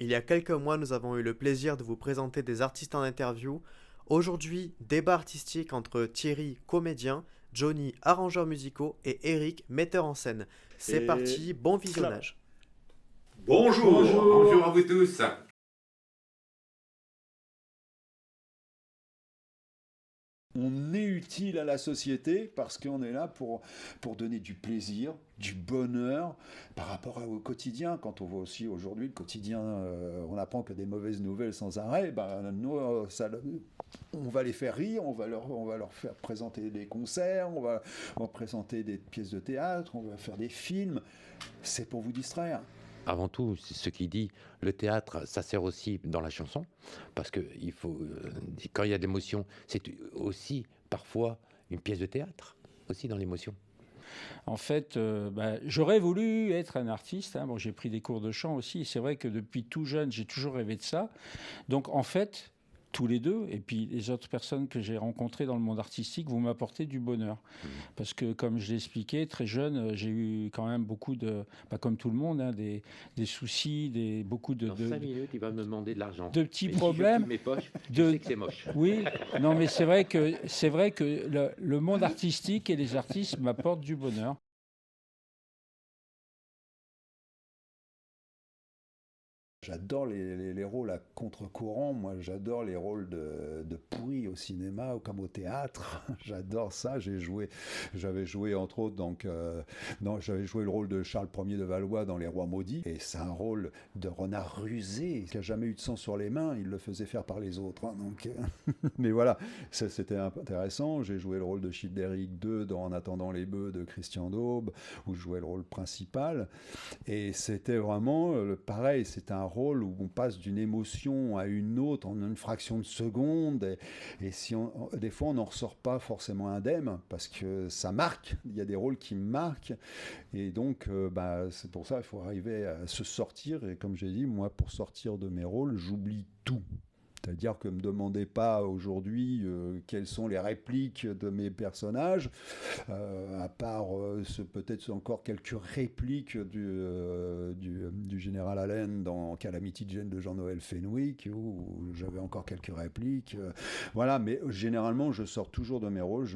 Il y a quelques mois, nous avons eu le plaisir de vous présenter des artistes en interview. Aujourd'hui, débat artistique entre Thierry, comédien, Johnny, arrangeur musicaux et Eric, metteur en scène. C'est Et parti, bon clap. visionnage. Bonjour. Bonjour à vous tous. On est utile à la société parce qu'on est là pour donner du plaisir, du bonheur par rapport au quotidien. Quand on voit aussi aujourd'hui le quotidien, on apprend que des mauvaises nouvelles sans arrêt, ben, nous, on va les faire rire, on va leur faire présenter des concerts, on va présenter des pièces de théâtre, on va faire des films. C'est pour vous distraire. Avant tout, c'est ce qui dit, le théâtre, ça sert aussi dans la chanson, parce que il faut, quand il y a de l'émotion, c'est aussi parfois une pièce de théâtre, aussi dans l'émotion. En fait, j'aurais voulu être un artiste. Bon, j'ai pris des cours de chant aussi. Et c'est vrai que depuis tout jeune, j'ai toujours rêvé de ça. Donc, en fait, tous les deux, et puis les autres personnes que j'ai rencontrées dans le monde artistique, vont m'apporter du bonheur. Parce que, comme je l'ai expliqué, très jeune, j'ai eu quand même beaucoup de, comme tout le monde, hein, des soucis, beaucoup Dans 5 minutes, il va me demander de l'argent. de petits Mais si je problèmes. fouille mes poches, je sais que c'est moche. Oui, non, mais c'est vrai que le monde artistique et les artistes m'apportent du bonheur. J'adore les rôles à contre-courant. Moi, j'adore les rôles de pourris au cinéma ou comme au théâtre. J'adore ça. J'avais joué entre autres, j'avais joué le rôle de Charles Ier de Valois dans Les Rois maudits. Et c'est un rôle de renard rusé qui a jamais eu de sang sur les mains. Il le faisait faire par les autres. Hein, mais voilà, c'était intéressant. J'ai joué le rôle de Childéric II dans En attendant les bœufs de Christian Daube, où je jouais le rôle principal. Et c'était vraiment pareil. C'est un rôle où on passe d'une émotion à une autre en une fraction de seconde et des fois on n'en ressort pas forcément indemne parce que ça marque, il y a des rôles qui marquent et donc c'est pour ça qu'il faut arriver à se sortir et comme j'ai dit, moi pour sortir de mes rôles, j'oublie tout. C'est-à-dire que ne me demandez pas aujourd'hui quelles sont les répliques de mes personnages, à part peut-être encore quelques répliques du général Allen dans Calamity Jane de Jean-Noël Fenwick, où j'avais encore quelques répliques. Voilà, mais généralement, je sors toujours de mes rôles.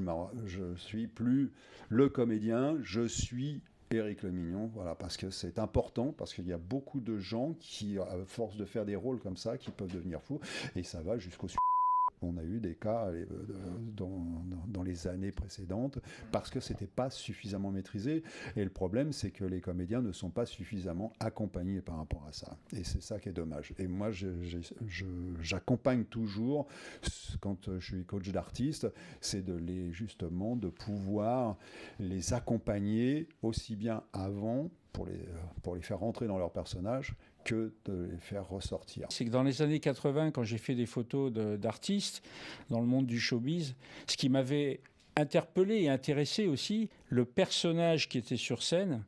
Je suis plus le comédien, je suis Éric Le Mignon, voilà, parce que c'est important, parce qu'il y a beaucoup de gens qui, à force de faire des rôles comme ça, qui peuvent devenir fous, et ça va jusqu'au on a eu des cas dans les années précédentes parce que c'était pas suffisamment maîtrisé. Et le problème, c'est que les comédiens ne sont pas suffisamment accompagnés par rapport à ça. Et c'est ça qui est dommage. Et moi, j'accompagne toujours, quand je suis coach d'artistes, c'est justement de pouvoir les accompagner aussi bien avant pour les faire rentrer dans leur personnage que de les faire ressortir. C'est que dans les années 80, quand j'ai fait des photos d'artistes dans le monde du showbiz, ce qui m'avait interpellé et intéressé aussi, le personnage qui était sur scène,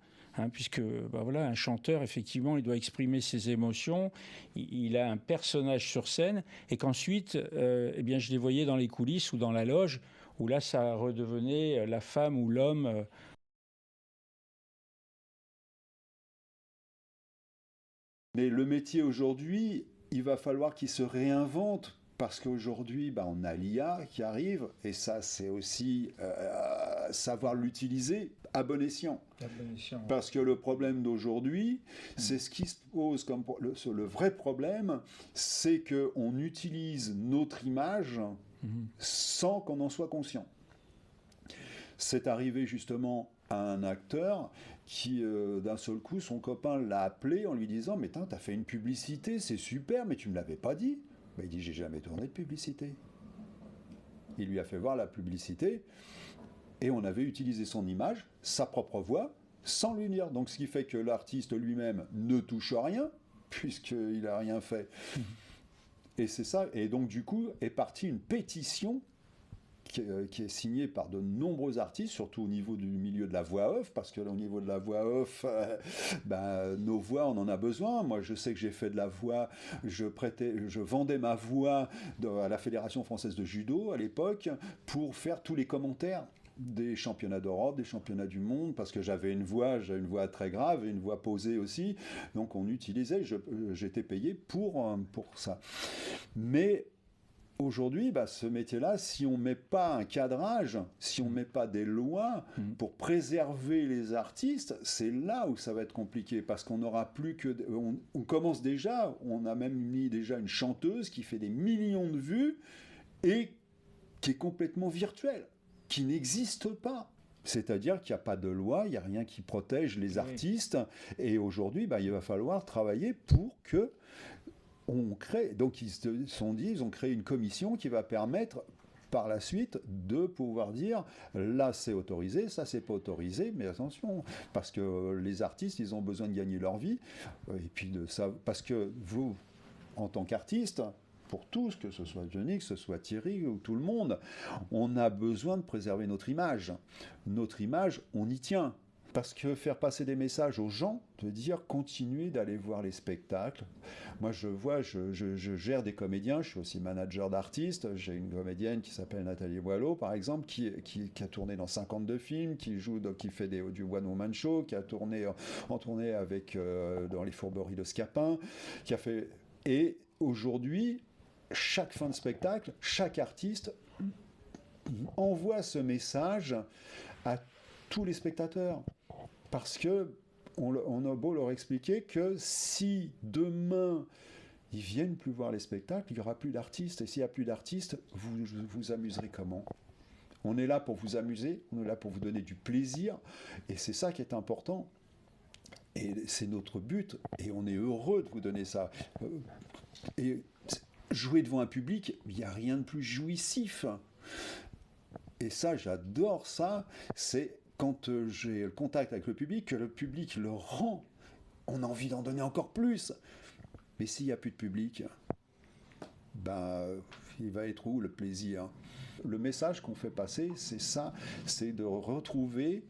puisque voilà, un chanteur, effectivement, il doit exprimer ses émotions, il a un personnage sur scène, et qu'ensuite, je les voyais dans les coulisses ou dans la loge, où là, ça redevenait la femme ou l'homme. Mais le métier aujourd'hui, il va falloir qu'il se réinvente parce qu'aujourd'hui, on a l'IA qui arrive et ça, c'est aussi savoir l'utiliser à bon escient. Parce que le problème d'aujourd'hui, c'est ce qui se pose comme le vrai problème, c'est qu'on utilise notre image sans qu'on en soit conscient. C'est arrivé justement à un acteur qui, d'un seul coup, son copain l'a appelé en lui disant « Mais t'as fait une publicité, c'est super, mais tu me l'avais pas dit. » Il dit « J'ai jamais tourné de publicité. » Il lui a fait voir la publicité et on avait utilisé son image, sa propre voix, sans lui dire. Donc ce qui fait que l'artiste lui-même ne touche rien, puisqu'il n'a rien fait. Et c'est ça. Et donc du coup est partie une pétition qui est signé par de nombreux artistes, surtout au niveau du milieu de la voix off, parce qu'au niveau de la voix off, nos voix, on en a besoin. Moi, je sais que j'ai fait de la voix, je vendais ma voix à la Fédération française de judo à l'époque pour faire tous les commentaires des championnats d'Europe, des championnats du monde, parce que j'ai une voix très grave et une voix posée aussi. Donc on utilisait, j'étais payé pour ça. Mais aujourd'hui, ce métier-là, si on ne met pas un cadrage, si on ne met pas des lois pour préserver les artistes, c'est là où ça va être compliqué, parce qu'on n'aura plus que... On commence déjà, on a même mis déjà une chanteuse qui fait des millions de vues et qui est complètement virtuelle, qui n'existe pas. C'est-à-dire qu'il n'y a pas de loi, il n'y a rien qui protège les artistes, et aujourd'hui, il va falloir travailler pour que on crée, donc ils ont créé une commission qui va permettre par la suite de pouvoir dire là c'est autorisé, ça c'est pas autorisé, mais attention, parce que les artistes ils ont besoin de gagner leur vie, et puis de ça, parce que vous, en tant qu'artiste, pour tous, que ce soit Johnny, que ce soit Thierry ou tout le monde, on a besoin de préserver notre image. Notre image, on y tient. Parce que faire passer des messages aux gens, de dire continuez d'aller voir les spectacles. Moi, je gère des comédiens, je suis aussi manager d'artistes. J'ai une comédienne qui s'appelle Nathalie Boileau, par exemple, qui a tourné dans 52 films, qui fait du one-woman show, qui a tourné en tournée avec dans les Fourberies de Scapin, qui a fait. Et aujourd'hui, chaque fin de spectacle, chaque artiste envoie ce message à tous les spectateurs. Parce que on a beau leur expliquer que si demain ils viennent plus voir les spectacles, il n'y aura plus d'artistes. Et s'il n'y a plus d'artistes, vous vous amuserez comment ? On est là pour vous amuser, on est là pour vous donner du plaisir. Et c'est ça qui est important. Et c'est notre but. Et on est heureux de vous donner ça. Et jouer devant un public, il n'y a rien de plus jouissif. Et ça, j'adore ça. C'est quand j'ai le contact avec le public, que le public le rend, on a envie d'en donner encore plus. Mais s'il n'y a plus de public, il va être où le plaisir ? Le message qu'on fait passer, c'est ça, c'est de retrouver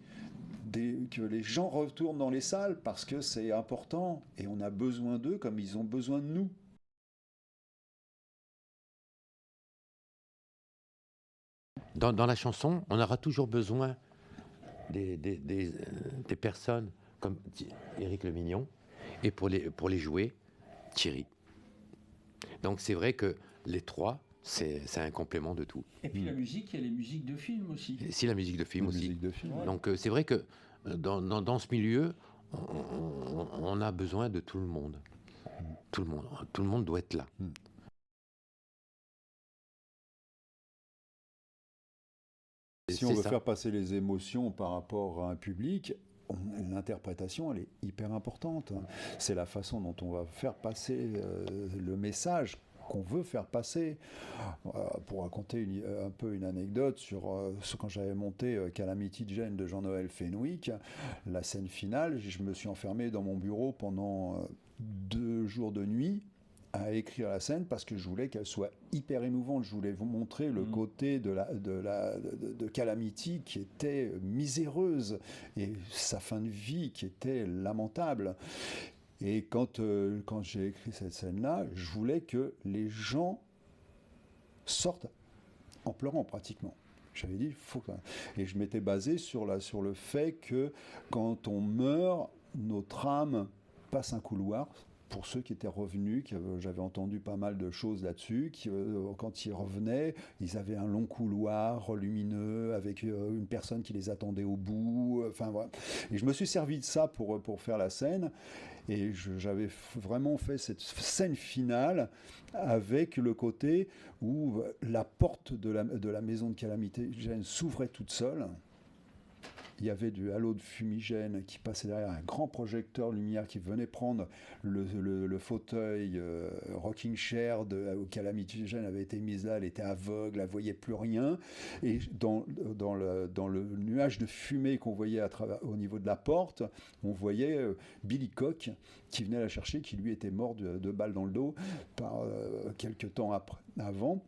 que les gens retournent dans les salles parce que c'est important et on a besoin d'eux comme ils ont besoin de nous. Dans la chanson, on aura toujours besoin des personnes comme Éric Le Mignon, et pour les jouer, Thierry. Donc c'est vrai que les trois, c'est un complément de tout. Et puis la musique, il y a les musiques de films aussi. Et si la musique de film La aussi. musique de film. Donc c'est vrai que dans ce milieu, on a besoin de tout le monde. Tout le monde doit être là. Si on veut faire passer les émotions par rapport à un public, l'interprétation, elle est hyper importante. C'est la façon dont on va faire passer le message qu'on veut faire passer. Pour raconter un peu une anecdote sur quand j'avais monté Calamity Jane de Jean-Noël Fenwick, la scène finale, je me suis enfermé dans mon bureau pendant 2 jours de nuit à écrire la scène parce que je voulais qu'elle soit hyper émouvante. Je voulais vous montrer le côté de Calamity qui était miséreuse et sa fin de vie qui était lamentable. Et quand j'ai écrit cette scène-là, je voulais que les gens sortent en pleurant pratiquement. J'avais dit, et je m'étais basé sur le fait que quand on meurt, notre âme passe un couloir. Pour ceux qui étaient revenus, j'avais entendu pas mal de choses là-dessus, quand ils revenaient, ils avaient un long couloir lumineux avec une personne qui les attendait au bout. Enfin voilà. Et je me suis servi de ça pour faire la scène. Et j'avais vraiment fait cette scène finale avec le côté où la porte de la maison de Calamity Jane s'ouvrait toute seule. Il y avait du halo de fumigène qui passait derrière un grand projecteur lumière qui venait prendre le fauteuil rocking chair où Calamity Jane avait été mise là, elle était aveugle, elle ne voyait plus rien. Et dans le nuage de fumée qu'on voyait au niveau de la porte, on voyait Billy Koch qui venait la chercher, qui lui était mort de balles dans le dos quelques temps avant.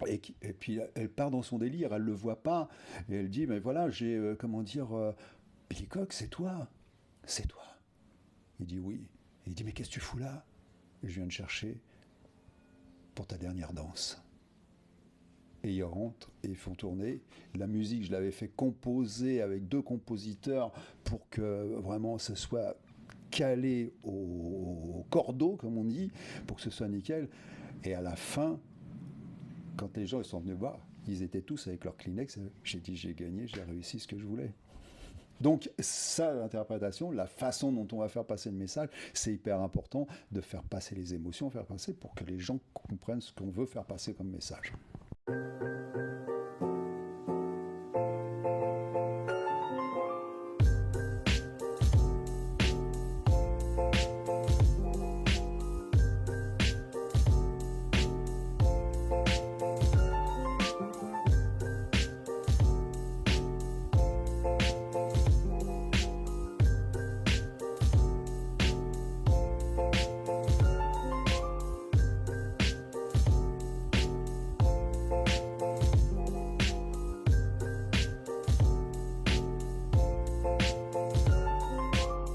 Et puis elle part dans son délire, elle le voit pas, et elle dit mais voilà j'ai Billy Koch, c'est toi. Il dit oui. Et il dit mais qu'est-ce que tu fous là? Je viens te chercher pour ta dernière danse. et ils rentrent et ils font tourner. La musique, je l'avais fait composer avec 2 compositeurs pour que vraiment ce soit calé au cordeau, comme on dit, pour que ce soit nickel. Et à la fin, quand les gens ils sont venus voir, ils étaient tous avec leur Kleenex. J'ai dit, j'ai gagné, j'ai réussi ce que je voulais. Donc ça, l'interprétation, la façon dont on va faire passer le message, c'est hyper important de faire passer les émotions, faire passer pour que les gens comprennent ce qu'on veut faire passer comme message.